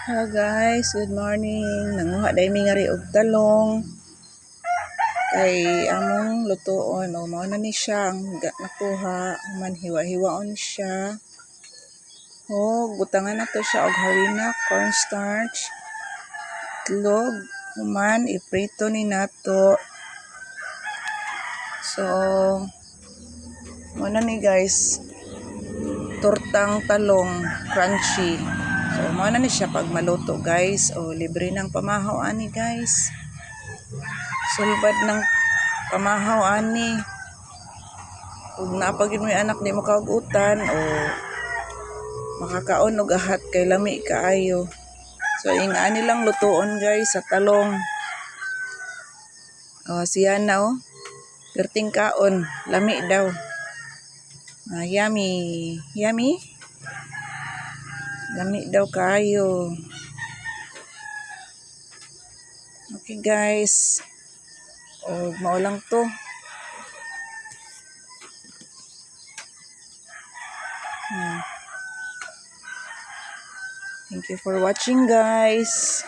Hello guys, good morning. Nanguha day mi nga ri og talong. Kay among lutoon o mao na ni siya ang nakuha, man hiwa-hiwaon siya. Butangan na to siya og harina, cornstarch, itlog, human iprito ni nato. So, mao na ni guys, tortang talong crunchy. So, mao na ni siya pag maluto guys. Libre ng pamahaw ani guys. Sulbad ng pamahaw ani. Kung napagin mo yung anak di mo kaugutan makakaon og ahat kay lami kaayo. So, ingani lang lutoon guys sa talong. Siya na perting kaon, lami daw. Yummy. Yummy? Lami daw kayo. Okay guys. Mao lang to. Thank you for watching guys.